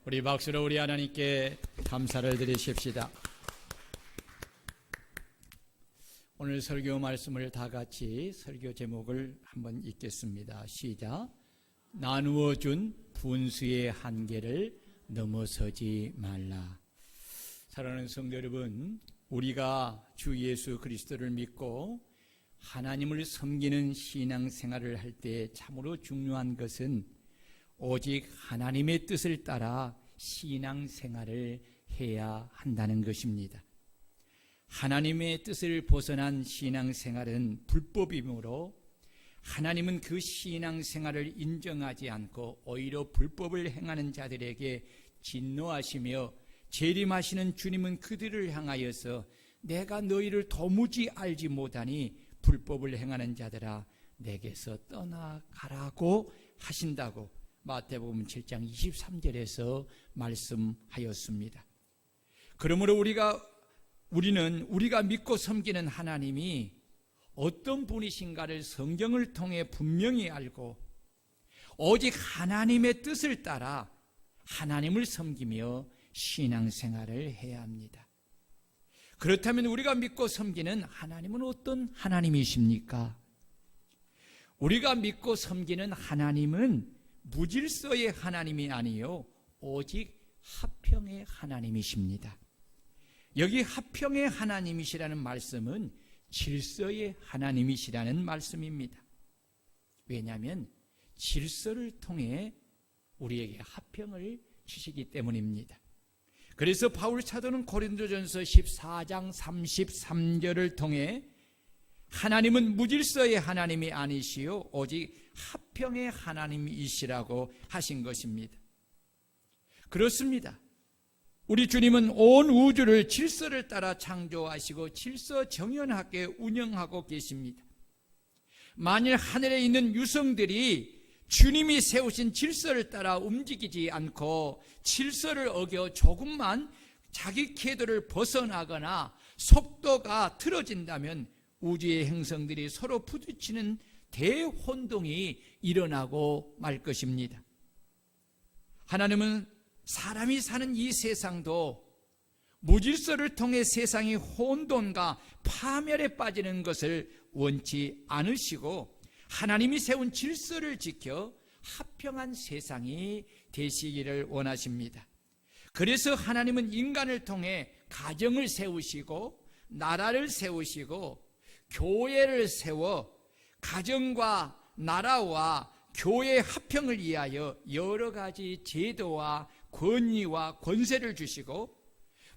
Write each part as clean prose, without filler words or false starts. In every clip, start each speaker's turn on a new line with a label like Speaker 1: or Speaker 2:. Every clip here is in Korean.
Speaker 1: 우리 박수로 우리 하나님께 감사를 드리십시다. 오늘 설교 말씀을 다 같이 설교 제목을 한번 읽겠습니다. 시작. 나누어 준 분수의 한계를 넘어서지 말라. 사랑하는 성도 여러분, 우리가 주 예수 그리스도를 믿고 하나님을 섬기는 신앙생활을 할 때 참으로 중요한 것은 오직 하나님의 뜻을 따라 신앙생활을 해야 한다는 것입니다. 하나님의 뜻을 벗어난 신앙생활은 불법이므로 하나님은 그 신앙생활을 인정하지 않고 오히려 불법을 행하는 자들에게 진노하시며 재림하시는 주님은 그들을 향하여서 내가 너희를 도무지 알지 못하니 불법을 행하는 자들아 내게서 떠나가라고 하신다고 마태복음 7장 23절에서 말씀하였습니다. 그러므로 우리가 믿고 섬기는 하나님이 어떤 분이신가를 성경을 통해 분명히 알고 오직 하나님의 뜻을 따라 하나님을 섬기며 신앙생활을 해야 합니다. 그렇다면 우리가 믿고 섬기는 하나님은 어떤 하나님이십니까? 우리가 믿고 섬기는 하나님은 무질서의 하나님이 아니요 오직 화평의 하나님이십니다. 여기 화평의 하나님이시라는 말씀은 질서의 하나님이시라는 말씀입니다. 왜냐하면 질서를 통해 우리에게 화평을 주시기 때문입니다. 그래서 바울 사도는 고린도전서 14장 33절을 통해 하나님은 무질서의 하나님이 아니시요 오직 화평의 하나님이시라고 하신 것입니다. 그렇습니다. 우리 주님은 온 우주를 질서를 따라 창조하시고 질서 정연하게 운영하고 계십니다. 만일 하늘에 있는 유성들이 주님이 세우신 질서를 따라 움직이지 않고 질서를 어겨 조금만 자기 궤도를 벗어나거나 속도가 틀어진다면 우주의 행성들이 서로 부딪히는 대혼동이 일어나고 말 것입니다. 하나님은 사람이 사는 이 세상도 무질서를 통해 세상이 혼돈과 파멸에 빠지는 것을 원치 않으시고 하나님이 세운 질서를 지켜 화평한 세상이 되시기를 원하십니다. 그래서 하나님은 인간을 통해 가정을 세우시고 나라를 세우시고 교회를 세워 가정과 나라와 교회의 화평을 위하여 여러 가지 제도와 권위와 권세를 주시고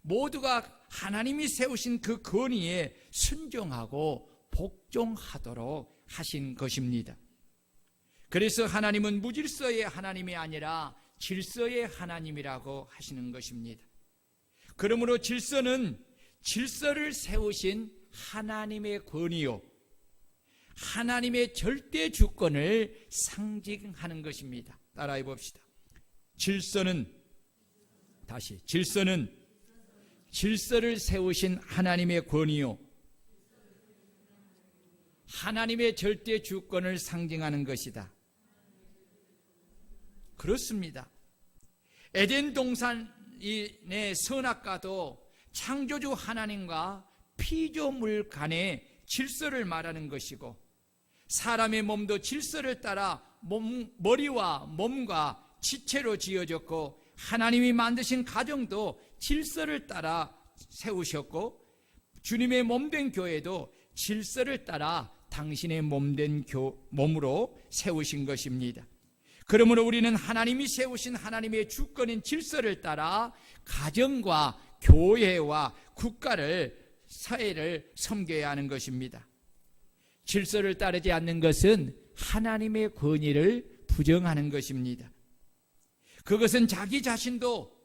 Speaker 1: 모두가 하나님이 세우신 그 권위에 순종하고 복종하도록 하신 것입니다. 그래서 하나님은 무질서의 하나님이 아니라 질서의 하나님이라고 하시는 것입니다. 그러므로 질서는 질서를 세우신 하나님의 권위요 하나님의 절대 주권을 상징하는 것입니다. 따라해 봅시다. 질서는 질서를 세우신 하나님의 권위요 하나님의 절대 주권을 상징하는 것이다. 그렇습니다. 에덴 동산의 선악과도 창조주 하나님과 피조물 간의 질서를 말하는 것이고 사람의 몸도 질서를 따라 머리와 몸과 지체로 지어졌고 하나님이 만드신 가정도 질서를 따라 세우셨고 주님의 몸된 교회도 질서를 따라 당신의 몸된 몸으로 세우신 것입니다. 그러므로 우리는 하나님이 세우신 하나님의 주권인 질서를 따라 가정과 교회와 국가를 사회를 섬겨야 하는 것입니다. 질서를 따르지 않는 것은 하나님의 권위를 부정하는 것입니다. 그것은 자기 자신도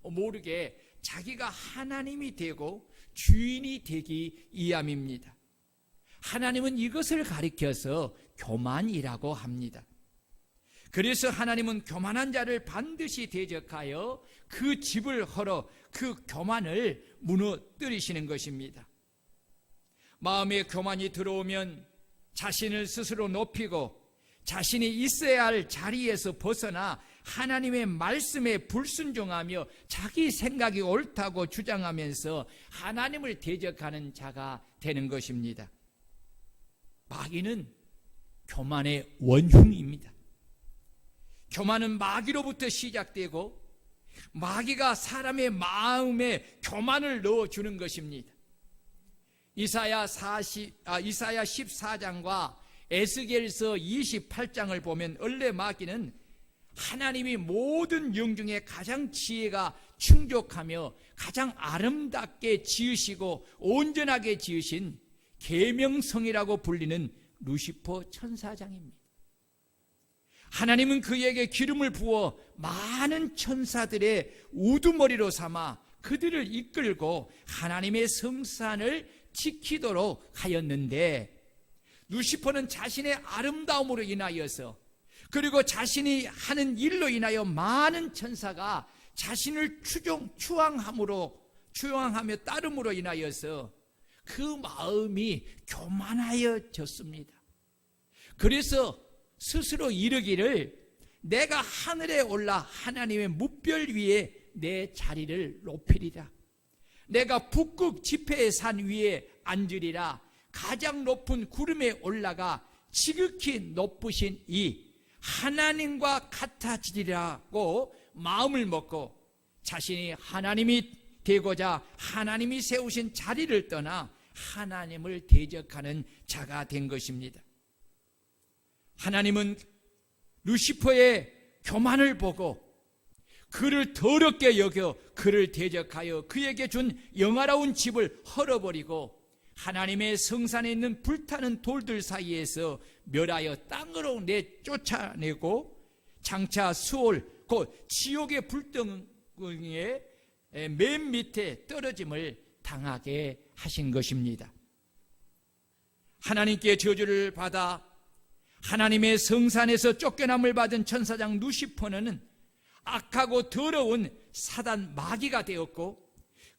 Speaker 1: 모르게 자기가 하나님이 되고 주인이 되기 위함입니다. 하나님은 이것을 가리켜서 교만이라고 합니다. 그래서 하나님은 교만한 자를 반드시 대적하여 그 집을 헐어 그 교만을 무너뜨리시는 것입니다. 마음에 교만이 들어오면 자신을 스스로 높이고 자신이 있어야 할 자리에서 벗어나 하나님의 말씀에 불순종하며 자기 생각이 옳다고 주장하면서 하나님을 대적하는 자가 되는 것입니다. 마귀는 교만의 원흉입니다. 교만은 마귀로부터 시작되고 마귀가 사람의 마음에 교만을 넣어주는 것입니다. 이사야 14장과 에스겔서 28장을 보면 원래 마귀는 하나님이 모든 영 중에 가장 지혜가 충족하며 가장 아름답게 지으시고 온전하게 지으신 계명성이라고 불리는 루시퍼 천사장입니다. 하나님은 그에게 기름을 부어 많은 천사들의 우두머리로 삼아 그들을 이끌고 하나님의 성산을 지키도록 하였는데, 루시퍼는 자신의 아름다움으로 인하여서 그리고 자신이 하는 일로 인하여 많은 천사가 자신을 추앙하며 따름으로 인하여서 그 마음이 교만하여졌습니다. 그래서 스스로 이르기를 내가 하늘에 올라 하나님의 뭇별 위에 내 자리를 높이리라. 내가 북극 지폐의 산 위에 앉으리라. 가장 높은 구름에 올라가 지극히 높으신 이 하나님과 같아지리라고 마음을 먹고 자신이 하나님이 되고자 하나님이 세우신 자리를 떠나 하나님을 대적하는 자가 된 것입니다. 하나님은 루시퍼의 교만을 보고 그를 더럽게 여겨 그를 대적하여 그에게 준 영화로운 집을 헐어버리고 하나님의 성산에 있는 불타는 돌들 사이에서 멸하여 땅으로 내쫓아내고 장차 수올 곧 지옥의 불덩이의 맨 밑에 떨어짐을 당하게 하신 것입니다. 하나님께 저주를 받아 하나님의 성산에서 쫓겨남을 받은 천사장 루시퍼는 악하고 더러운 사단 마귀가 되었고,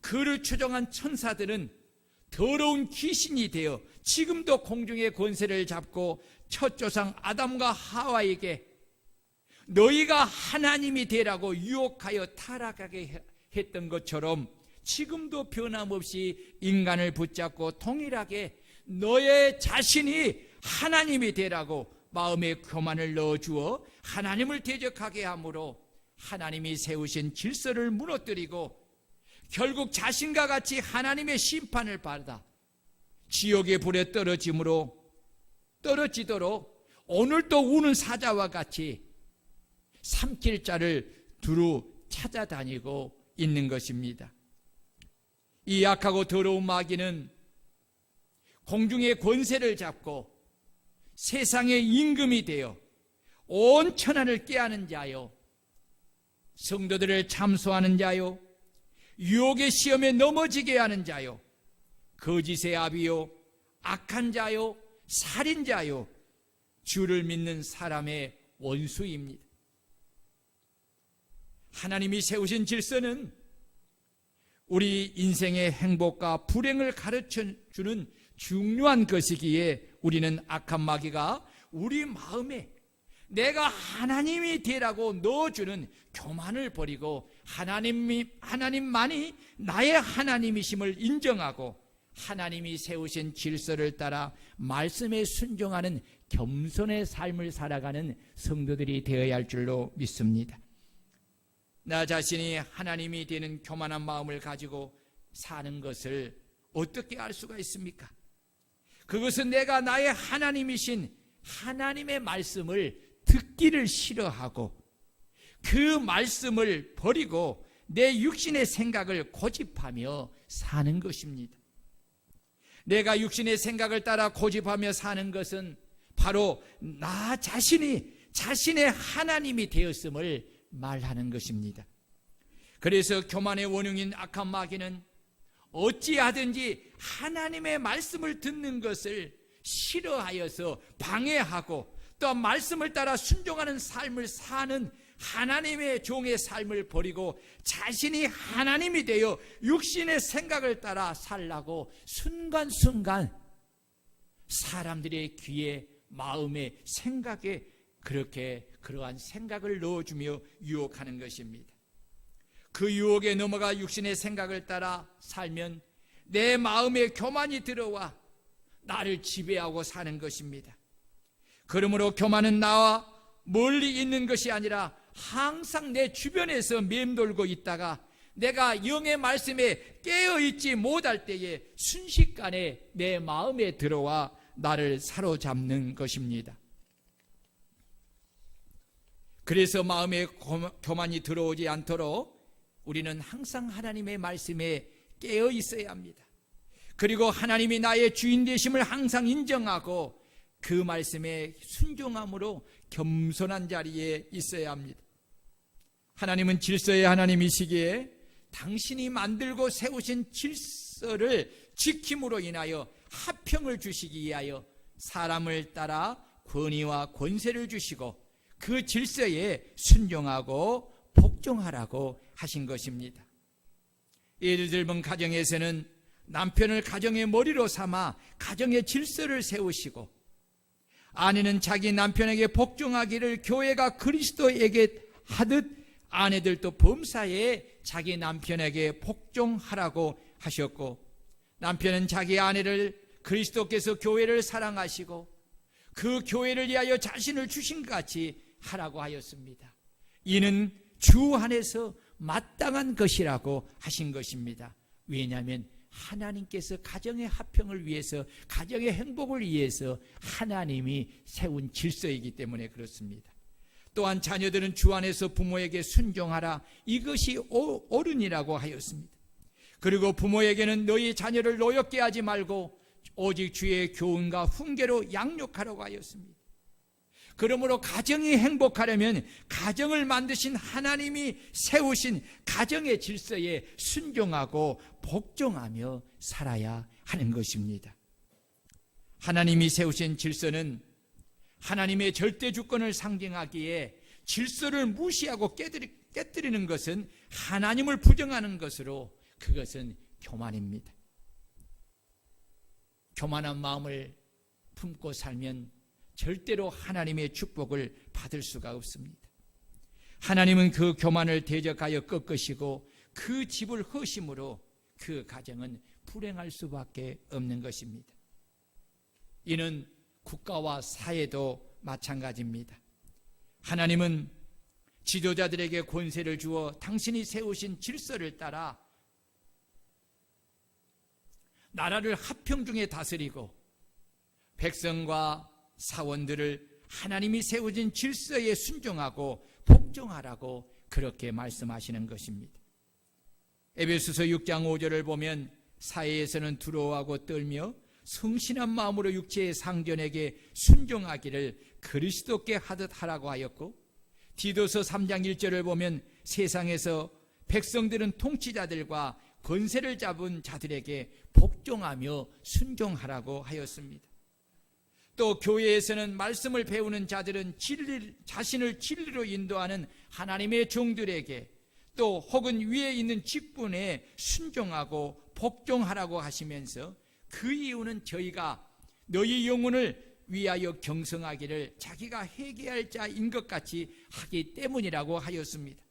Speaker 1: 그를 추종한 천사들은 더러운 귀신이 되어 지금도 공중의 권세를 잡고 첫 조상 아담과 하와에게 너희가 하나님이 되라고 유혹하여 타락하게 했던 것처럼 지금도 변함없이 인간을 붙잡고 동일하게 너의 자신이 하나님이 되라고 마음에 교만을 넣어주어 하나님을 대적하게 하므로 하나님이 세우신 질서를 무너뜨리고 결국 자신과 같이 하나님의 심판을 받아 지옥의 불에 떨어지도록 오늘도 우는 사자와 같이 삼킬 자를 두루 찾아다니고 있는 것입니다. 이 악하고 더러운 마귀는 공중의 권세를 잡고 세상의 임금이 되어 온 천하를 꾀하는 자요, 성도들을 참소하는 자요, 유혹의 시험에 넘어지게 하는 자요, 거짓의 아비요, 악한 자요, 살인자요, 주를 믿는 사람의 원수입니다. 하나님이 세우신 질서는 우리 인생의 행복과 불행을 가르쳐주는 중요한 것이기에 우리는 악한 마귀가 우리 마음에 내가 하나님이 되라고 넣어주는 교만을 버리고 하나님만이 나의 하나님이심을 인정하고 하나님이 세우신 질서를 따라 말씀에 순종하는 겸손의 삶을 살아가는 성도들이 되어야 할 줄로 믿습니다. 나 자신이 하나님이 되는 교만한 마음을 가지고 사는 것을 어떻게 알 수가 있습니까? 그것은 내가 나의 하나님이신 하나님의 말씀을 듣기를 싫어하고 그 말씀을 버리고 내 육신의 생각을 고집하며 사는 것입니다. 내가 육신의 생각을 따라 고집하며 사는 것은 바로 나 자신이 자신의 하나님이 되었음을 말하는 것입니다. 그래서 교만의 원흉인 악한 마귀는 어찌하든지 하나님의 말씀을 듣는 것을 싫어하여서 방해하고 또 말씀을 따라 순종하는 삶을 사는 하나님의 종의 삶을 버리고 자신이 하나님이 되어 육신의 생각을 따라 살라고 순간순간 사람들의 귀에, 마음에, 생각에 그렇게 그러한 생각을 넣어주며 유혹하는 것입니다. 그 유혹에 넘어가 육신의 생각을 따라 살면 내 마음에 교만이 들어와 나를 지배하고 사는 것입니다. 그러므로 교만은 나와 멀리 있는 것이 아니라 항상 내 주변에서 맴돌고 있다가 내가 영의 말씀에 깨어있지 못할 때에 순식간에 내 마음에 들어와 나를 사로잡는 것입니다. 그래서 마음에 교만이 들어오지 않도록 우리는 항상 하나님의 말씀에 깨어 있어야 합니다. 그리고 하나님이 나의 주인 되심을 항상 인정하고 그 말씀에 순종함으로 겸손한 자리에 있어야 합니다. 하나님은 질서의 하나님이시기에 당신이 만들고 세우신 질서를 지킴으로 인하여 화평을 주시기 위하여 사람을 따라 권위와 권세를 주시고 그 질서에 순종하고 복종하라고 하신 것입니다. 예를 들면 가정에서는 남편을 가정의 머리로 삼아 가정의 질서를 세우시고, 아내는 자기 남편에게 복종하기를 교회가 그리스도에게 하듯 아내들도 범사에 자기 남편에게 복종하라고 하셨고, 남편은 자기 아내를 그리스도께서 교회를 사랑하시고 그 교회를 위하여 자신을 주신 것 같이 하라고 하였습니다. 이는 주 안에서 마땅한 것이라고 하신 것입니다. 왜냐하면 하나님께서 가정의 화평을 위해서, 가정의 행복을 위해서 하나님이 세운 질서이기 때문에 그렇습니다. 또한 자녀들은 주 안에서 부모에게 순종하라, 이것이 옳으니라고 하였습니다. 그리고 부모에게는 너희 자녀를 노엽게 하지 말고 오직 주의 교훈과 훈계로 양육하라고 하였습니다. 그러므로 가정이 행복하려면 가정을 만드신 하나님이 세우신 가정의 질서에 순종하고 복종하며 살아야 하는 것입니다. 하나님이 세우신 질서는 하나님의 절대 주권을 상징하기에 질서를 무시하고 깨뜨리는 것은 하나님을 부정하는 것으로 그것은 교만입니다. 교만한 마음을 품고 살면 절대로 하나님의 축복을 받을 수가 없습니다. 하나님은 그 교만을 대적하여 꺾으시고 그 집을 허심으로 그 가정은 불행할 수밖에 없는 것입니다. 이는 국가와 사회도 마찬가지입니다. 하나님은 지도자들에게 권세를 주어 당신이 세우신 질서를 따라 나라를 화평 중에 다스리고 백성과 사원들을 하나님이 세우신 질서에 순종하고 복종하라고 그렇게 말씀하시는 것입니다. 에베소서 6장 5절을 보면 사회에서는 두려워하고 떨며 성실한 마음으로 육체의 상전에게 순종하기를 그리스도께 하듯 하라고 하였고, 디도서 3장 1절을 보면 세상에서 백성들은 통치자들과 권세를 잡은 자들에게 복종하며 순종하라고 하였습니다. 또 교회에서는 말씀을 배우는 자들은 자신을 진리로 인도하는 하나님의 종들에게, 또 혹은 위에 있는 직분에 순종하고 복종하라고 하시면서 그 이유는 저희가 너희 영혼을 위하여 경성하기를 자기가 회개할 자인 것 같이 하기 때문이라고 하였습니다.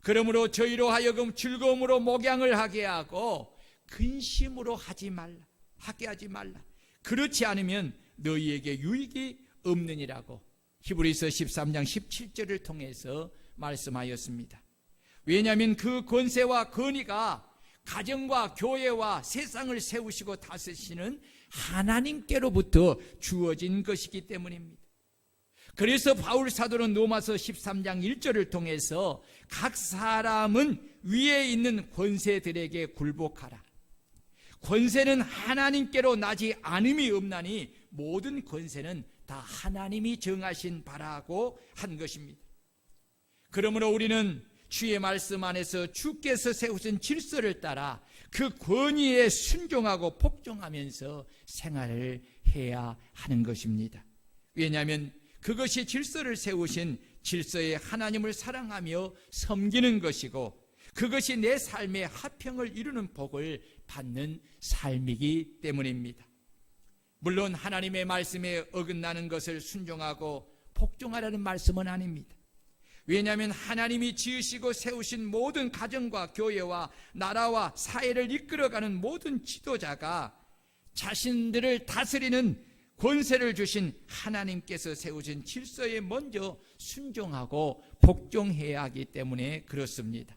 Speaker 1: 그러므로 저희로 하여금 즐거움으로 목양을 하게 하고 근심으로 하게 하지 말라. 그렇지 않으면 너희에게 유익이 없느니라고 히브리서 13장 17절을 통해서 말씀하였습니다. 왜냐하면 그 권세와 권위가 가정과 교회와 세상을 세우시고 다스리시는 하나님께로부터 주어진 것이기 때문입니다. 그래서 바울 사도는 로마서 13장 1절을 통해서 각 사람은 위에 있는 권세들에게 굴복하라. 권세는 하나님께로 나지 않음이 없나니 모든 권세는 다 하나님이 정하신 바라고 한 것입니다. 그러므로 우리는 주의 말씀 안에서 주께서 세우신 질서를 따라 그 권위에 순종하고 복종하면서 생활을 해야 하는 것입니다. 왜냐하면 그것이 질서를 세우신 질서의 하나님을 사랑하며 섬기는 것이고, 그것이 내 삶의 화평을 이루는 복을 받는 삶이기 때문입니다. 물론 하나님의 말씀에 어긋나는 것을 순종하고 복종하라는 말씀은 아닙니다. 왜냐하면 하나님이 지으시고 세우신 모든 가정과 교회와 나라와 사회를 이끌어가는 모든 지도자가 자신들을 다스리는 권세를 주신 하나님께서 세우신 질서에 먼저 순종하고 복종해야 하기 때문에 그렇습니다.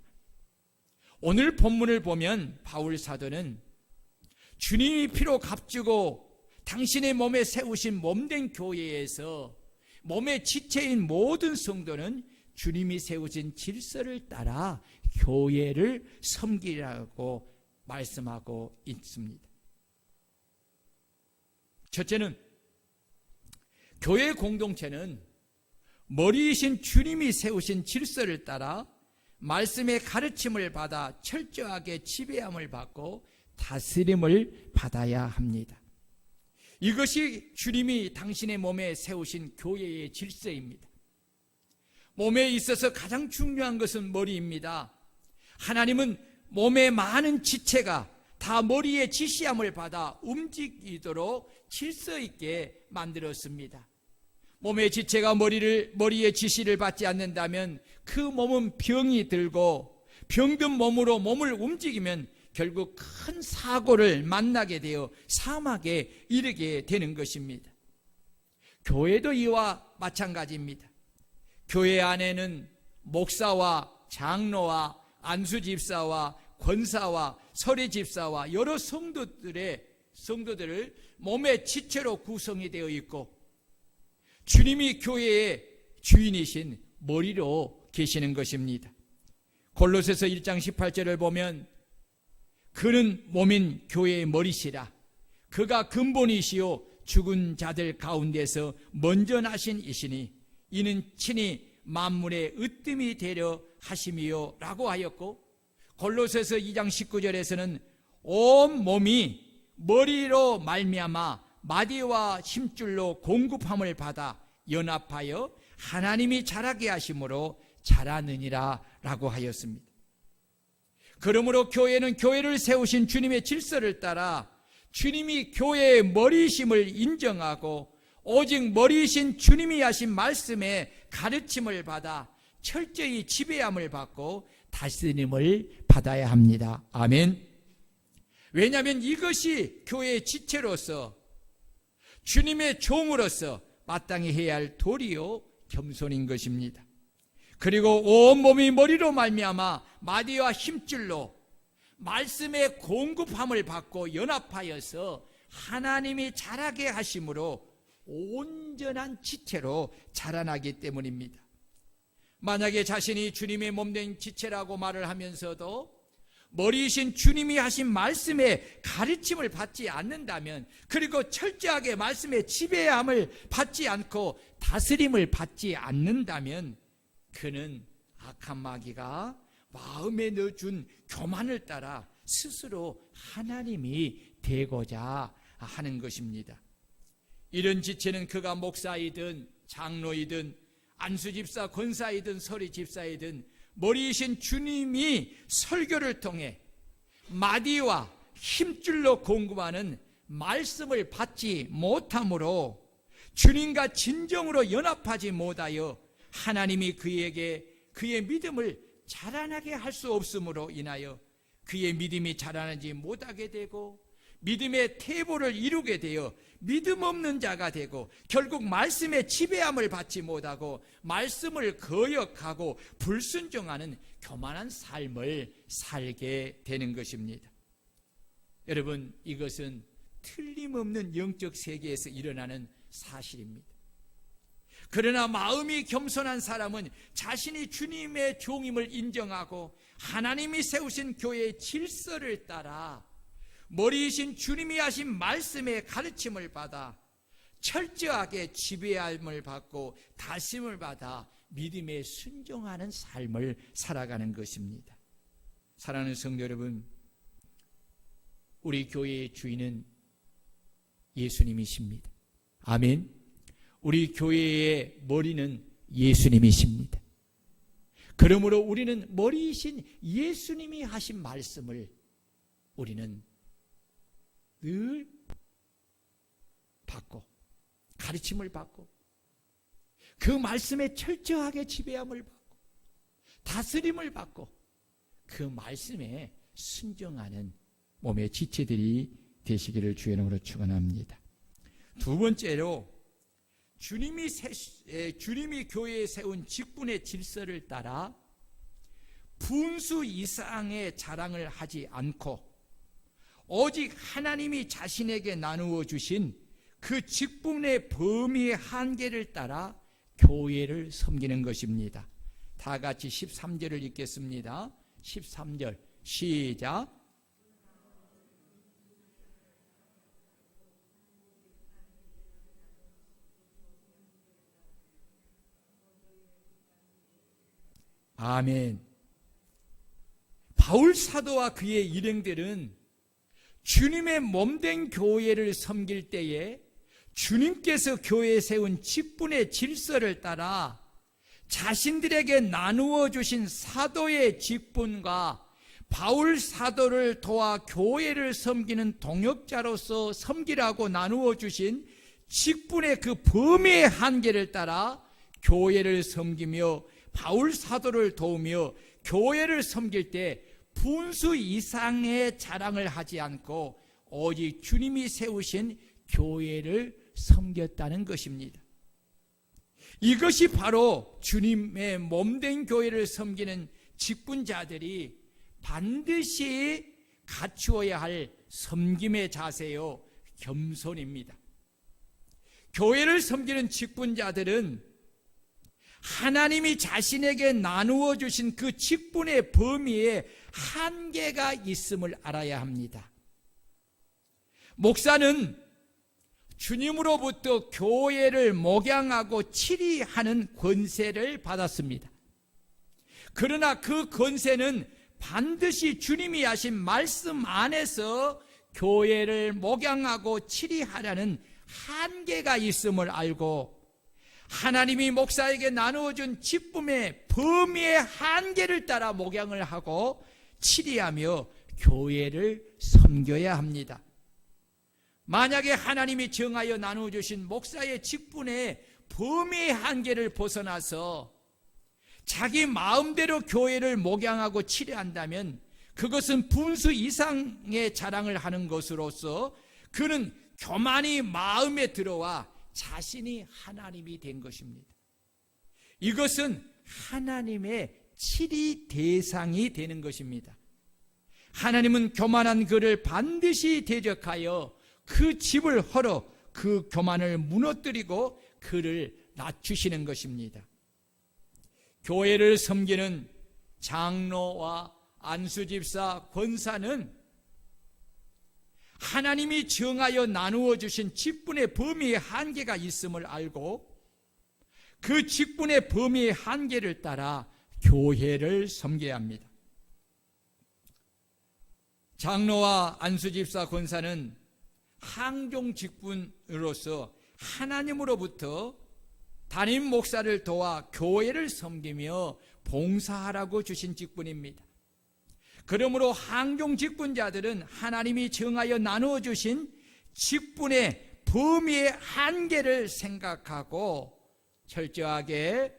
Speaker 1: 오늘 본문을 보면 바울 사도는 주님이 피로 값주고 당신의 몸에 세우신 몸된 교회에서 몸의 지체인 모든 성도는 주님이 세우신 질서를 따라 교회를 섬기라고 말씀하고 있습니다. 첫째는 교회 공동체는 머리이신 주님이 세우신 질서를 따라 말씀의 가르침을 받아 철저하게 지배함을 받고 다스림을 받아야 합니다. 이것이 주님이 당신의 몸에 세우신 교회의 질서입니다. 몸에 있어서 가장 중요한 것은 머리입니다. 하나님은 몸의 많은 지체가 다 머리의 지시함을 받아 움직이도록 질서 있게 만들었습니다. 몸의 지체가 머리의 지시를 받지 않는다면 그 몸은 병이 들고 병든 몸으로 몸을 움직이면 결국 큰 사고를 만나게 되어 사막에 이르게 되는 것입니다. 교회도 이와 마찬가지입니다. 교회 안에는 목사와 장로와 안수집사와 권사와 서리집사와 여러 성도들을 몸의 지체로 구성이 되어 있고 주님이 교회의 주인이신 머리로 계시는 것입니다. 골로새서 1장 18절을 보면 그는 몸인 교회의 머리시라. 그가 근본이시요 죽은 자들 가운데서 먼저 나신 이시니 이는 친히 만물의 으뜸이 되려 하심이요 라고 하였고, 골로새서 2장 19절에서는 온 몸이 머리로 말미암아 마디와 힘줄로 공급함을 받아 연합하여 하나님이 자라게 하심으로 자라느니라 라고 하였습니다. 그러므로 교회는 교회를 세우신 주님의 질서를 따라 주님이 교회의 머리이심을 인정하고 오직 머리이신 주님이 하신 말씀에 가르침을 받아 철저히 지배함을 받고 다스림을 받아야 합니다. 아멘. 왜냐하면 이것이 교회의 지체로서 주님의 종으로서 마땅히 해야 할 도리요 겸손인 것입니다. 그리고 온 몸이 머리로 말미암아 마디와 힘줄로 말씀의 공급함을 받고 연합하여서 하나님이 자라게 하심으로 온전한 지체로 자라나기 때문입니다. 만약에 자신이 주님의 몸된 지체라고 말을 하면서도 머리이신 주님이 하신 말씀의 가르침을 받지 않는다면, 그리고 철저하게 말씀의 지배함을 받지 않고 다스림을 받지 않는다면 그는 악한 마귀가 마음에 넣어준 교만을 따라 스스로 하나님이 되고자 하는 것입니다. 이런 지체는 그가 목사이든 장로이든 안수집사, 권사이든 서리집사이든 머리이신 주님이 설교를 통해 마디와 힘줄로 공급하는 말씀을 받지 못하므로 주님과 진정으로 연합하지 못하여 하나님이 그의 믿음을 자라나게 할 수 없음으로 인하여 그의 믿음이 자라나지 못하게 되고 믿음의 태보를 이루게 되어 믿음 없는 자가 되고 결국 말씀의 지배함을 받지 못하고 말씀을 거역하고 불순종하는 교만한 삶을 살게 되는 것입니다. 여러분, 이것은 틀림없는 영적 세계에서 일어나는 사실입니다. 그러나 마음이 겸손한 사람은 자신이 주님의 종임을 인정하고 하나님이 세우신 교회의 질서를 따라 머리이신 주님이 하신 말씀의 가르침을 받아 철저하게 지배함을 받고 다심을 받아 믿음에 순종하는 삶을 살아가는 것입니다. 사랑하는 성도 여러분, 우리 교회의 주인은 예수님이십니다. 아멘. 우리 교회의 머리는 예수님이십니다. 그러므로 우리는 머리이신 예수님이 하신 말씀을 우리는 늘 받고 가르침을 받고 그 말씀에 철저하게 지배함을 받고 다스림을 받고 그 말씀에 순종하는 몸의 지체들이 되시기를 주의 이름으로 축원합니다. 두 번째로 주님이 교회에 세운 직분의 질서를 따라 분수 이상의 자랑을 하지 않고 오직 하나님이 자신에게 나누어 주신 그 직분의 범위의 한계를 따라 교회를 섬기는 것입니다. 다 같이 13절을 읽겠습니다. 13절 시작. 아멘. 바울 사도와 그의 일행들은 주님의 몸된 교회를 섬길 때에 주님께서 교회에 세운 직분의 질서를 따라 자신들에게 나누어 주신 사도의 직분과 바울 사도를 도와 교회를 섬기는 동역자로서 섬기라고 나누어 주신 직분의 그 범위의 한계를 따라 교회를 섬기며 바울 사도를 도우며 교회를 섬길 때 분수 이상의 자랑을 하지 않고 오직 주님이 세우신 교회를 섬겼다는 것입니다. 이것이 바로 주님의 몸된 교회를 섬기는 직분자들이 반드시 갖추어야 할 섬김의 자세요, 겸손입니다. 교회를 섬기는 직분자들은 하나님이 자신에게 나누어 주신 그 직분의 범위에 한계가 있음을 알아야 합니다. 목사는 주님으로부터 교회를 목양하고 치리하는 권세를 받았습니다. 그러나 그 권세는 반드시 주님이 하신 말씀 안에서 교회를 목양하고 치리하라는 한계가 있음을 알고 하나님이 목사에게 나누어준 직분의 범위의 한계를 따라 목양을 하고 치리하며 교회를 섬겨야 합니다. 만약에 하나님이 정하여 나누어주신 목사의 직분의 범위의 한계를 벗어나서 자기 마음대로 교회를 목양하고 치리한다면 그것은 분수 이상의 자랑을 하는 것으로서 그는 교만이 마음에 들어와 자신이 하나님이 된 것입니다. 이것은 하나님의 치리 대상이 되는 것입니다. 하나님은 교만한 그를 반드시 대적하여 그 집을 헐어 그 교만을 무너뜨리고 그를 낮추시는 것입니다. 교회를 섬기는 장로와 안수집사, 권사는 하나님이 정하여 나누어 주신 직분의 범위의 한계가 있음을 알고 그 직분의 범위의 한계를 따라 교회를 섬겨야 합니다. 장로와 안수집사, 권사는 항종 직분으로서 하나님으로부터 담임 목사를 도와 교회를 섬기며 봉사하라고 주신 직분입니다. 그러므로 항종 직분자들은 하나님이 정하여 나누어 주신 직분의 범위의 한계를 생각하고 철저하게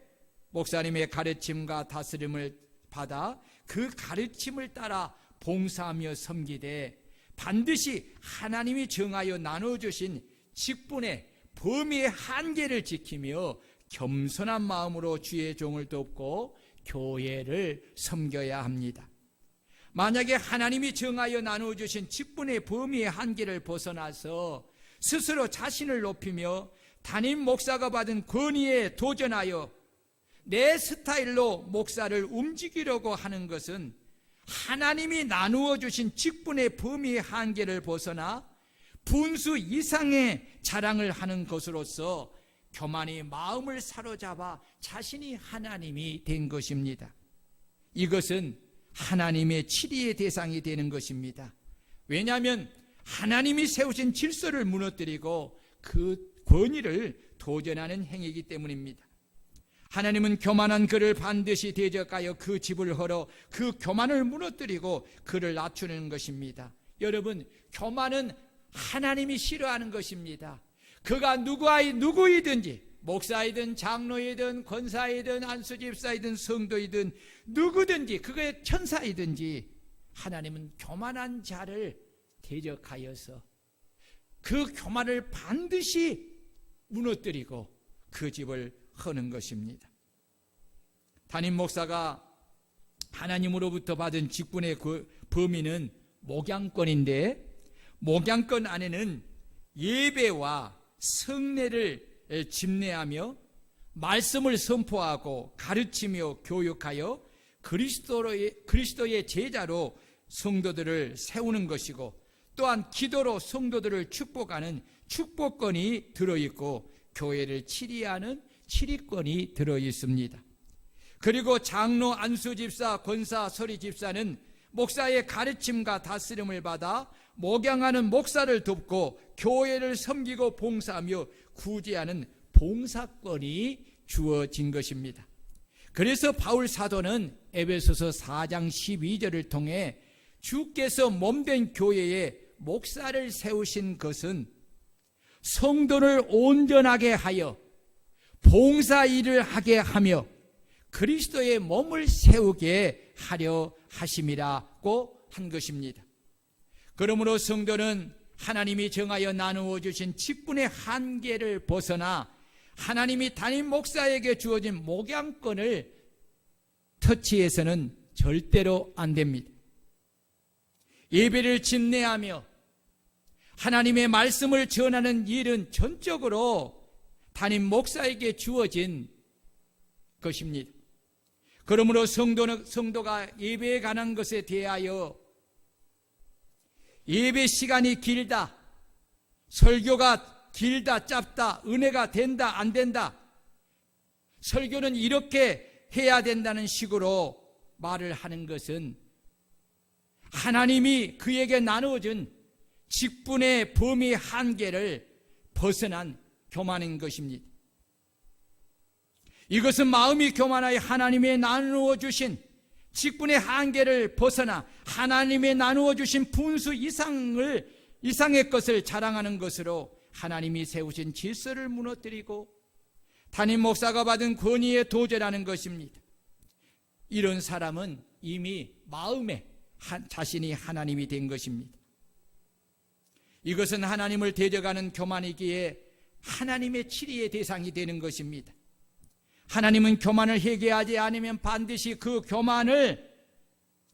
Speaker 1: 목사님의 가르침과 다스림을 받아 그 가르침을 따라 봉사하며 섬기되 반드시 하나님이 정하여 나누어 주신 직분의 범위의 한계를 지키며 겸손한 마음으로 주의 종을 돕고 교회를 섬겨야 합니다. 만약에 하나님이 정하여 나누어 주신 직분의 범위의 한계를 벗어나서 스스로 자신을 높이며 담임 목사가 받은 권위에 도전하여 내 스타일로 목사를 움직이려고 하는 것은 하나님이 나누어 주신 직분의 범위의 한계를 벗어나 분수 이상의 자랑을 하는 것으로서 교만이 마음을 사로잡아 자신이 하나님이 된 것입니다. 이것은 하나님의 치리의 대상이 되는 것입니다. 왜냐하면 하나님이 세우신 질서를 무너뜨리고 그 권위를 도전하는 행위이기 때문입니다. 하나님은 교만한 그를 반드시 대적하여 그 집을 헐어 그 교만을 무너뜨리고 그를 낮추는 것입니다. 여러분, 교만은 하나님이 싫어하는 것입니다. 그가 누구이든지 목사이든 장로이든 권사이든 안수집사이든 성도이든 누구든지 그게 천사이든지 하나님은 교만한 자를 대적하여서 그 교만을 반드시 무너뜨리고 그 집을 허는 것입니다. 담임 목사가 하나님으로부터 받은 직분의 그 범위는 목양권인데, 목양권 안에는 예배와 성례를 집례하며 말씀을 선포하고 가르치며 교육하여 그리스도의 제자로 성도들을 세우는 것이고, 또한 기도로 성도들을 축복하는 축복권이 들어있고 교회를 치리하는 치리권이 들어있습니다. 그리고 장로, 안수집사, 권사, 서리집사는 목사의 가르침과 다스림을 받아 목양하는 목사를 돕고 교회를 섬기고 봉사하며 구제하는 봉사권이 주어진 것입니다. 그래서 바울 사도는 에베소서 4장 12절을 통해 주께서 몸된 교회에 목사를 세우신 것은 성도를 온전하게 하여 봉사 일을 하게 하며 그리스도의 몸을 세우게 하려 하심이라고 한 것입니다. 그러므로 성도는 하나님이 정하여 나누어 주신 직분의 한계를 벗어나 하나님이 담임 목사에게 주어진 목양권을 터치해서는 절대로 안 됩니다. 예배를 집례하며 하나님의 말씀을 전하는 일은 전적으로 담임 목사에게 주어진 것입니다. 그러므로 성도가 예배에 관한 것에 대하여 예배 시간이 길다, 설교가 길다, 짧다, 은혜가 된다, 안 된다, 설교는 이렇게 해야 된다는 식으로 말을 하는 것은 하나님이 그에게 나누어준 직분의 범위 한계를 벗어난 교만인 것입니다. 이것은 마음이 교만하여 하나님의 나누어 주신 직분의 한계를 벗어나 하나님의 나누어 주신 분수 이상의 것을 자랑하는 것으로 하나님이 세우신 질서를 무너뜨리고 담임 목사가 받은 권위에 도전하는 것입니다. 이런 사람은 이미 마음에 자신이 하나님이 된 것입니다. 이것은 하나님을 대적하는 교만이기에 하나님의 치리의 대상이 되는 것입니다. 하나님은 교만을 회개하지 않으면 반드시 그 교만을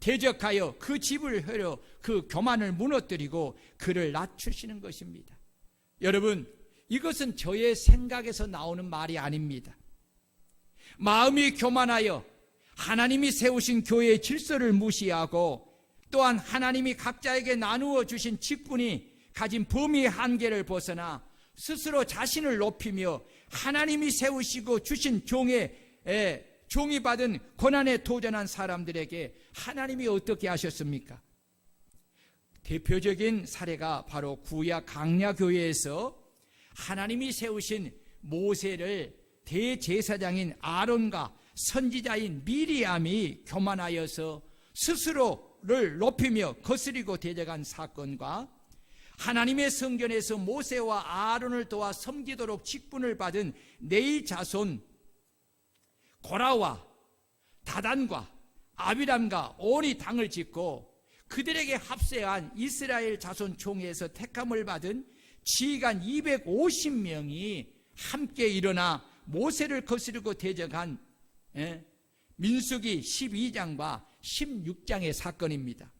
Speaker 1: 대적하여 그 집을 허려 그 교만을 무너뜨리고 그를 낮추시는 것입니다. 여러분, 이것은 저의 생각에서 나오는 말이 아닙니다. 마음이 교만하여 하나님이 세우신 교회의 질서를 무시하고 또한 하나님이 각자에게 나누어 주신 직분이 가진 범위의 한계를 벗어나 스스로 자신을 높이며 하나님이 세우시고 주신 종이 받은 고난에 도전한 사람들에게 하나님이 어떻게 하셨습니까? 대표적인 사례가 바로 구약 강야교회에서 하나님이 세우신 모세를 대제사장인 아론과 선지자인 미리암이 교만하여서 스스로를 높이며 거스리고 대적한 사건과 하나님의 성전에서 모세와 아론을 도와 섬기도록 직분을 받은 네의 자손 고라와 다단과 아비람과 온이 당을 짓고 그들에게 합세한 이스라엘 자손 총회에서 택함을 받은 지휘관 250명이 함께 일어나 모세를 거스르고 대적한 민수기 12장과 16장의 사건입니다.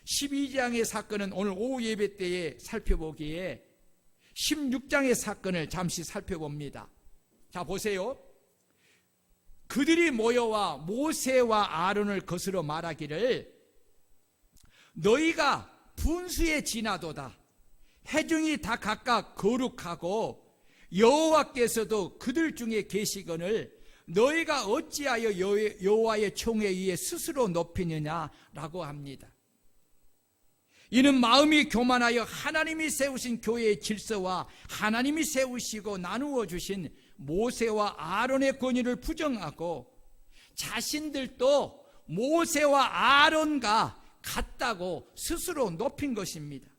Speaker 1: 12장의 사건은 오늘 오후 예배 때에 살펴보기에 16장의 사건을 잠시 살펴봅니다. 자, 보세요. 그들이 모여와 모세와 아론을 거스러 말하기를 너희가 분수에 지나도다. 회중이 다 각각 거룩하고 여호와께서도 그들 중에 계시거늘 너희가 어찌하여 여호와의 총회 위에 스스로 높이느냐라고 합니다. 이는 마음이 교만하여 하나님이 세우신 교회의 질서와 하나님이 세우시고 나누어 주신 모세와 아론의 권위를 부정하고 자신들도 모세와 아론과 같다고 스스로 높인 것입니다.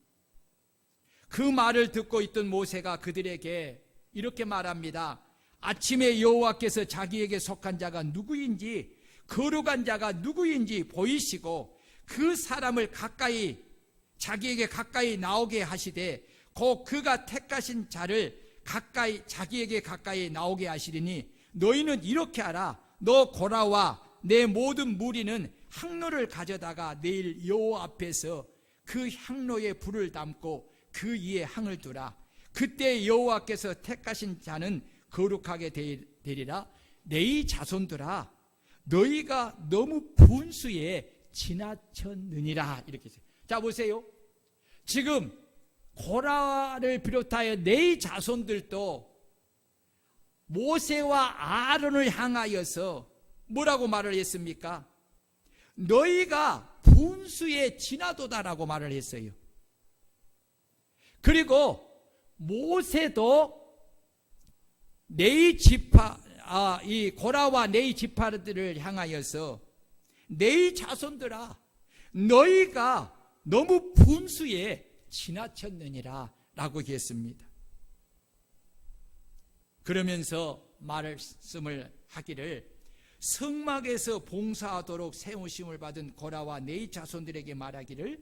Speaker 1: 그 말을 듣고 있던 모세가 그들에게 이렇게 말합니다. 아침에 여호와께서 자기에게 속한 자가 누구인지, 거룩한 자가 누구인지 보이시고 그 사람을 가까이, 자기에게 가까이 나오게 하시되 곧 그가 택하신 자를 가까이, 자기에게 가까이 나오게 하시리니 너희는 이렇게 하라. 너 고라와 내 모든 무리는 향로를 가져다가 내일 여호와 앞에서 그 향로에 불을 담고 그 위에 향을 두라. 그때 여호와께서 택하신 자는 거룩하게 되리라. 내 자손들아, 너희가 너무 분수에 지나쳤느니라. 이렇게 했어요. 자, 보세요. 지금 고라를 비롯하여 네 자손들도 모세와 아론을 향하여서 뭐라고 말을 했습니까? 너희가 분수에 지나도다라고 말을 했어요. 그리고 모세도 네 지파, 이 고라와 네 지파들을 향하여서 네 자손들아, 너희가 너무 분수에 지나쳤느니라 라고 했습니다. 그러면서 말씀을 하기를, 성막에서 봉사하도록 세우심을 받은 고라와 네 자손들에게 말하기를,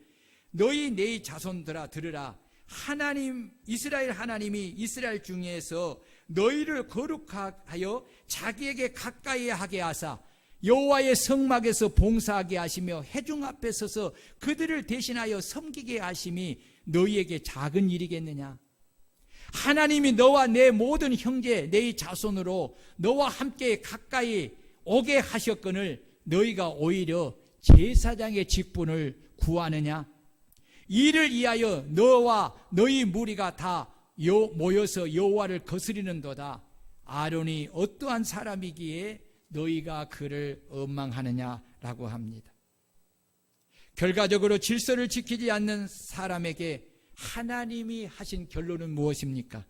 Speaker 1: 너희 네 자손들아 들으라. 하나님, 이스라엘 하나님이 이스라엘 중에서 너희를 거룩하여 자기에게 가까이 하게 하사 여호와의 성막에서 봉사하게 하시며 회중 앞에 서서 그들을 대신하여 섬기게 하심이 너희에게 작은 일이겠느냐? 하나님이 너와 내 모든 형제 내 자손으로 너와 함께 가까이 오게 하셨거늘 너희가 오히려 제사장의 직분을 구하느냐? 이를 위하여 너와 너희 무리가 다 모여서 여호와를 거스리는도다. 아론이 어떠한 사람이기에 너희가 그를 원망하느냐라고 합니다. 결과적으로 질서를 지키지 않는 사람에게 하나님이 하신 결론은 무엇입니까?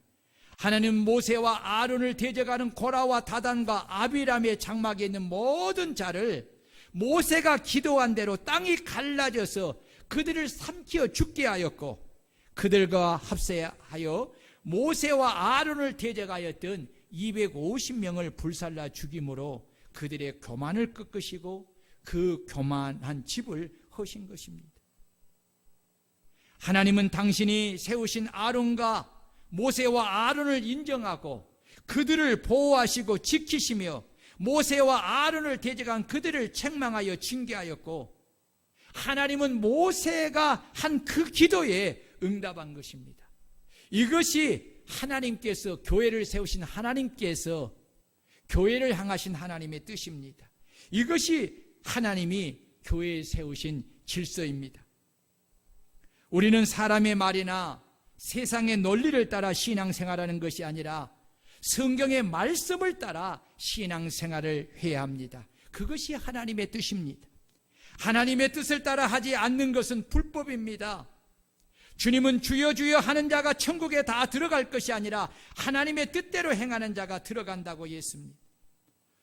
Speaker 1: 하나님 모세와 아론을 대적하는 고라와 다단과 아비람의 장막에 있는 모든 자를 모세가 기도한 대로 땅이 갈라져서 그들을 삼키어 죽게 하였고, 그들과 합세하여 모세와 아론을 대적하였던 250명을 불살라 죽임으로 그들의 교만을 꺾으시고 그 교만한 집을 허신 것입니다. 하나님은 당신이 세우신 아론과 모세와 아론을 인정하고 그들을 보호하시고 지키시며 모세와 아론을 대적한 그들을 책망하여 징계하였고, 하나님은 모세가 한 그 기도에 응답한 것입니다. 이것이 하나님께서, 교회를 세우신 하나님께서 교회를 향하신 하나님의 뜻입니다. 이것이 하나님이 교회에 세우신 질서입니다. 우리는 사람의 말이나 세상의 논리를 따라 신앙생활하는 것이 아니라 성경의 말씀을 따라 신앙생활을 해야 합니다. 그것이 하나님의 뜻입니다. 하나님의 뜻을 따라 하지 않는 것은 불법입니다. 주님은 주여 주여 하는 자가 천국에 다 들어갈 것이 아니라 하나님의 뜻대로 행하는 자가 들어간다고 했습니다.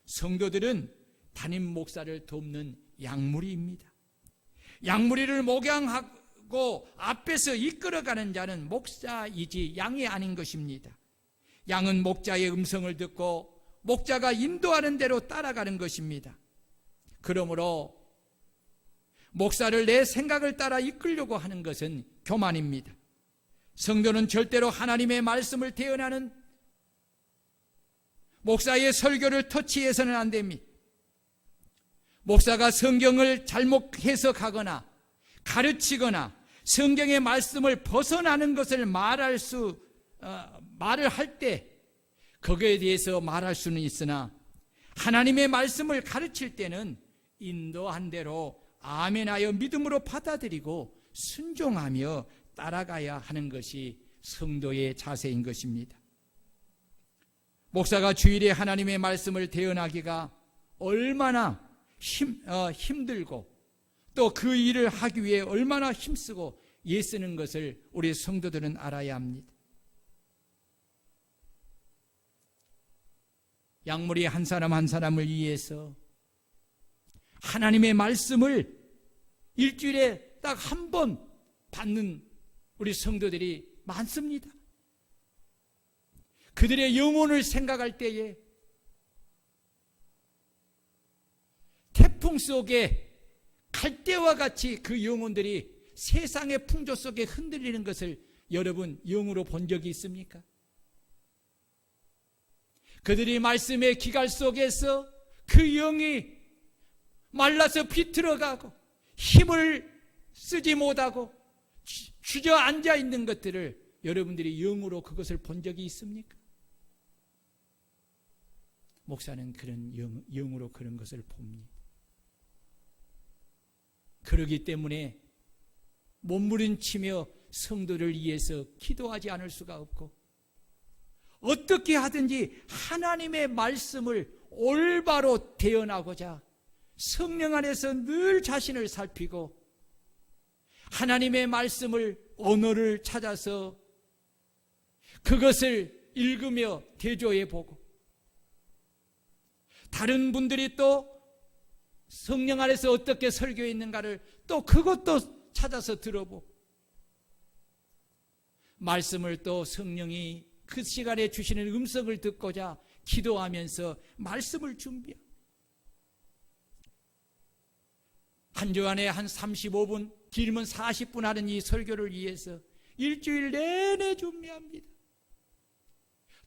Speaker 1: 성도들은 담임 목사를 돕는 양무리입니다. 양무리를 목양하고 앞에서 이끌어가는 자는 목사이지 양이 아닌 것입니다. 양은 목자의 음성을 듣고 목자가 인도하는 대로 따라가는 것입니다. 그러므로 목사를 내 생각을 따라 이끌려고 하는 것은 교만입니다. 성도는 절대로 하나님의 말씀을 대언하는 목사의 설교를 터치해서는 안 됩니다. 목사가 성경을 잘못 해석하거나 가르치거나 성경의 말씀을 벗어나는 것을 말을 할 때 거기에 대해서 말할 수는 있으나, 하나님의 말씀을 가르칠 때는 인도한 대로 아멘하여 믿음으로 받아들이고 순종하며 따라가야 하는 것이 성도의 자세인 것입니다. 목사가 주일에 하나님의 말씀을 대언하기가 얼마나 힘들고 또 그 일을 하기 위해 얼마나 힘쓰고 애쓰는 것을 우리 성도들은 알아야 합니다. 양무리 한 사람 한 사람을 위해서 하나님의 말씀을 일주일에 딱 한 번 받는 우리 성도들이 많습니다. 그들의 영혼을 생각할 때에 태풍 속에 갈대와 같이 그 영혼들이 세상의 풍조 속에 흔들리는 것을 여러분 영으로 본 적이 있습니까? 그들이 말씀의 기갈 속에서 그 영이 말라서 비틀어가고 힘을 쓰지 못하고 주저앉아 있는 것들을 여러분들이 영으로 그것을 본 적이 있습니까? 목사는 그런 영으로 그런 것을 봅니다. 그러기 때문에 몸부림치며 성도를 위해서 기도하지 않을 수가 없고, 어떻게 하든지 하나님의 말씀을 올바로 대언하고자 성령 안에서 늘 자신을 살피고 하나님의 말씀을 언어를 찾아서 그것을 읽으며 대조해 보고, 다른 분들이 또 성령 안에서 어떻게 설교했는가를 또 그것도 찾아서 들어보고, 말씀을 또 성령이 그 시간에 주시는 음성을 듣고자 기도하면서 말씀을 준비하고, 한 주간에 한 35분, 길면 40분 하는 이 설교를 위해서 일주일 내내 준비합니다.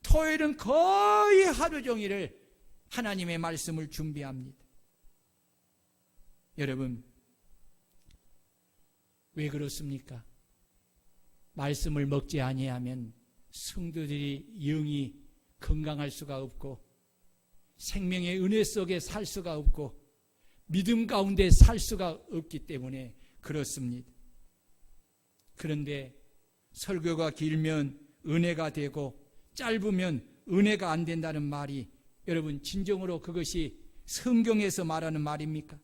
Speaker 1: 토요일은 거의 하루 종일을 하나님의 말씀을 준비합니다. 여러분, 왜 그렇습니까? 말씀을 먹지 아니하면 성도들이 영이 건강할 수가 없고, 생명의 은혜 속에 살 수가 없고, 믿음 가운데 살 수가 없기 때문에 그렇습니다. 그런데 설교가 길면 은혜가 되고 짧으면 은혜가 안 된다는 말이, 여러분 진정으로 그것이 성경에서 말하는 말입니까?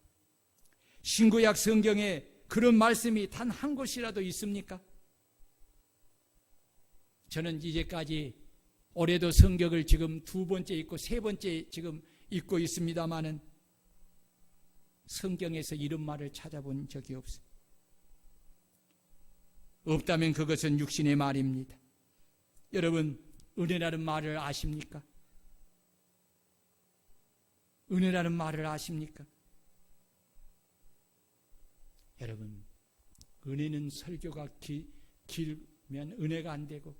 Speaker 1: 신구약 성경에 그런 말씀이 단 한 곳이라도 있습니까? 저는 이제까지 올해도 성경을 지금 2번째 읽고 3번째 지금 읽고 있습니다마는 성경에서 이런 말을 찾아본 적이 없어요. 없다면 그것은 육신의 말입니다. 여러분, 은혜라는 말을 아십니까? 은혜라는 말을 아십니까? 여러분, 은혜는 설교가 길면 은혜가 안 되고,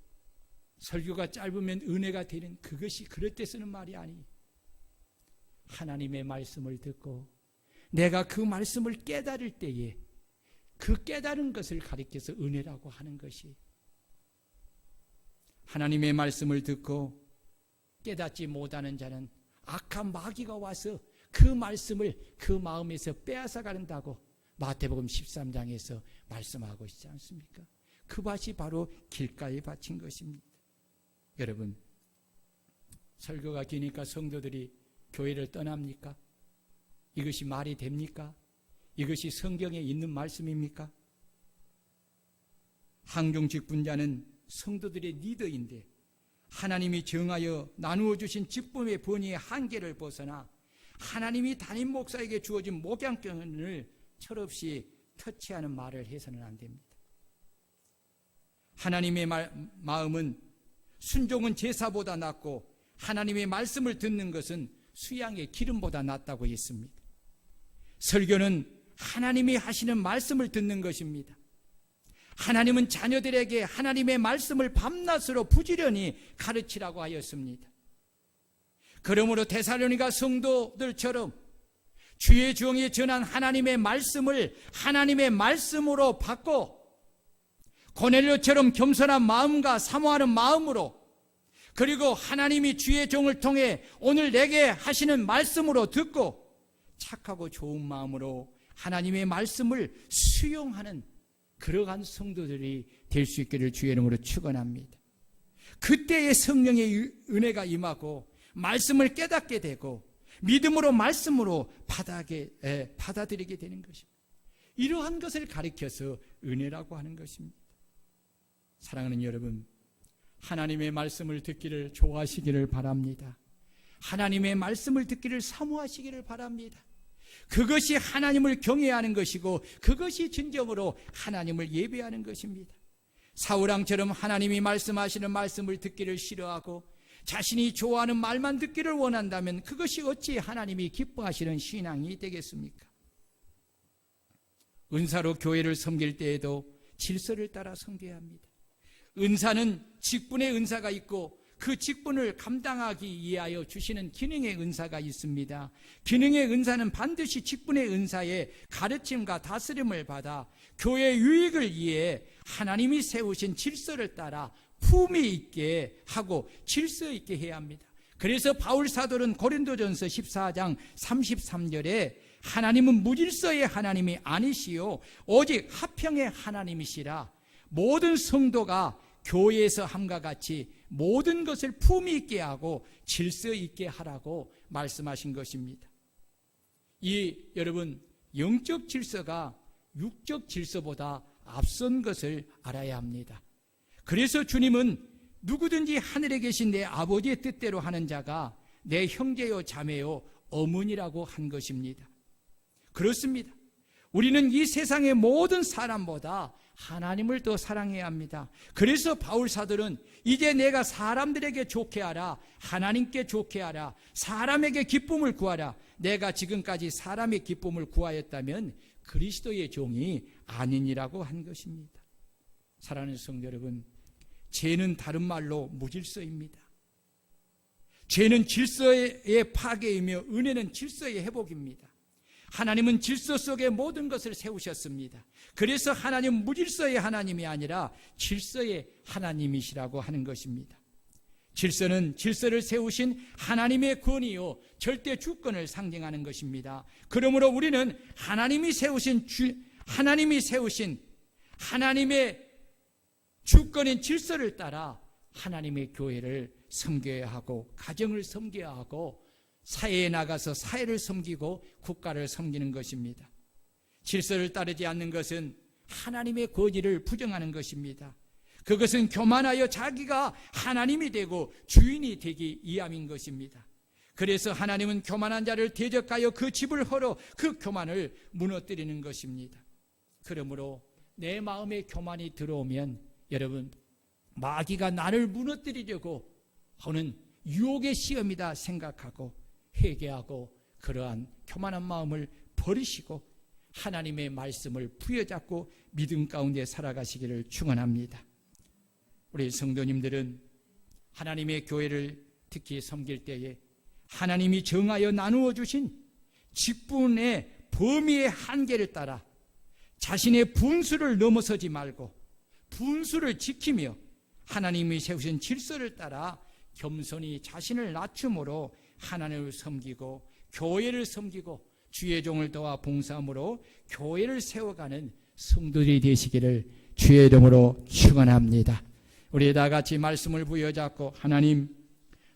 Speaker 1: 설교가 짧으면 은혜가 되는, 그것이 그럴 때 쓰는 말이 아니에요. 하나님의 말씀을 듣고 내가 그 말씀을 깨달을 때에 그 깨달은 것을 가리켜서 은혜라고 하는 것이, 하나님의 말씀을 듣고 깨닫지 못하는 자는 악한 마귀가 와서 그 말씀을 그 마음에서 빼앗아 가는다고 마태복음 13장에서 말씀하고 있지 않습니까? 그 밭이 바로 길가에 밭인 것입니다. 여러분, 설교가 기니까 성도들이 교회를 떠납니까? 이것이 말이 됩니까? 이것이 성경에 있는 말씀입니까? 항중 직분자는 성도들의 리더인데, 하나님이 정하여 나누어 주신 직분의 번위의 한계를 벗어나 하나님이 담임 목사에게 주어진 목양권을 철없이 터치하는 말을 해서는 안 됩니다. 하나님의 마음은, 순종은 제사보다 낫고 하나님의 말씀을 듣는 것은 수양의 기름보다 낫다고 했습니다. 설교는 하나님이 하시는 말씀을 듣는 것입니다. 하나님은 자녀들에게 하나님의 말씀을 밤낮으로 부지런히 가르치라고 하였습니다. 그러므로 데살로니가 성도들처럼 주의 종이 전한 하나님의 말씀을 하나님의 말씀으로 받고, 고넬료처럼 겸손한 마음과 사모하는 마음으로, 그리고 하나님이 주의 종을 통해 오늘 내게 하시는 말씀으로 듣고 착하고 좋은 마음으로 하나님의 말씀을 수용하는 그러한 성도들이 될 수 있기를 주의 이름으로 축원합니다. 그때의 성령의 은혜가 임하고 말씀을 깨닫게 되고 믿음으로 말씀으로 받아들이게 되는 것입니다. 이러한 것을 가리켜서 은혜라고 하는 것입니다. 사랑하는 여러분, 하나님의 말씀을 듣기를 좋아하시기를 바랍니다. 하나님의 말씀을 듣기를 사모하시기를 바랍니다. 그것이 하나님을 경외하는 것이고 그것이 진정으로 하나님을 예배하는 것입니다. 사울왕처럼 하나님이 말씀하시는 말씀을 듣기를 싫어하고 자신이 좋아하는 말만 듣기를 원한다면 그것이 어찌 하나님이 기뻐하시는 신앙이 되겠습니까? 은사로 교회를 섬길 때에도 질서를 따라 섬겨야 합니다. 은사는 직분의 은사가 있고 그 직분을 감당하기 위하여 주시는 기능의 은사가 있습니다. 기능의 은사는 반드시 직분의 은사의 가르침과 다스림을 받아 교회 유익을 위해 하나님이 세우신 질서를 따라 품위 있게 하고 질서 있게 해야 합니다. 그래서 바울 사도는 고린도전서 14장 33절에 하나님은 무질서의 하나님이 아니시요 오직 화평의 하나님이시라. 모든 성도가 교회에서 함과 같이 모든 것을 품위 있게 하고 질서 있게 하라고 말씀하신 것입니다. 여러분, 영적 질서가 육적 질서보다 앞선 것을 알아야 합니다. 그래서 주님은 누구든지 하늘에 계신 내 아버지의 뜻대로 하는 자가 내 형제요 자매요 어머니라고 한 것입니다. 그렇습니다. 우리는 이 세상의 모든 사람보다 하나님을 더 사랑해야 합니다. 그래서 바울 사도는 이제 내가 사람들에게 좋게 하라, 하나님께 좋게 하라, 사람에게 기쁨을 구하라. 내가 지금까지 사람의 기쁨을 구하였다면 그리스도의 종이 아니니라고 한 것입니다. 사랑하는 성도 여러분, 죄는 다른 말로 무질서입니다. 죄는 질서의 파괴이며 은혜는 질서의 회복입니다. 하나님은 질서 속에 모든 것을 세우셨습니다. 그래서 하나님은 무질서의 하나님이 아니라 질서의 하나님이시라고 하는 것입니다. 질서는 질서를 세우신 하나님의 권위요 절대 주권을 상징하는 것입니다. 그러므로 우리는 하나님이 세우신 하나님의 주권인 질서를 따라 하나님의 교회를 섬겨야 하고 가정을 섬겨야 하고 사회에 나가서 사회를 섬기고 국가를 섬기는 것입니다. 질서를 따르지 않는 것은 하나님의 권위를 부정하는 것입니다. 그것은 교만하여 자기가 하나님이 되고 주인이 되기 위함인 것입니다. 그래서 하나님은 교만한 자를 대적하여 그 집을 헐어 그 교만을 무너뜨리는 것입니다. 그러므로 내 마음에 교만이 들어오면 여러분, 마귀가 나를 무너뜨리려고 하는 유혹의 시험이다 생각하고 회개하고 그러한 교만한 마음을 버리시고 하나님의 말씀을 부여잡고 믿음 가운데 살아가시기를 축원합니다. 우리 성도님들은 하나님의 교회를 특히 섬길 때에 하나님이 정하여 나누어 주신 직분의 범위의 한계를 따라 자신의 분수를 넘어서지 말고 분수를 지키며 하나님이 세우신 질서를 따라 겸손히 자신을 낮춤으로 하나님을 섬기고 교회를 섬기고 주의 종을 도와 봉사함으로 교회를 세워가는 성도들이 되시기를 주의 이름으로 축원합니다. 우리 다 같이 말씀을 부여잡고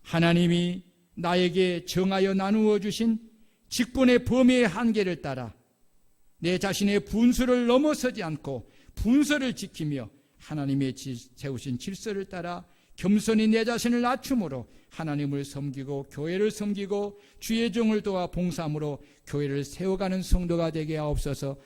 Speaker 1: 하나님이 나에게 정하여 나누어 주신 직분의 범위의 한계를 따라 내 자신의 분수를 넘어서지 않고 분서를 지키며 하나님의 세우신 질서를 따라 겸손히 내 자신을 낮춤으로 하나님을 섬기고 교회를 섬기고 주의 종을 도와 봉사함으로 교회를 세워가는 성도가 되게 하옵소서.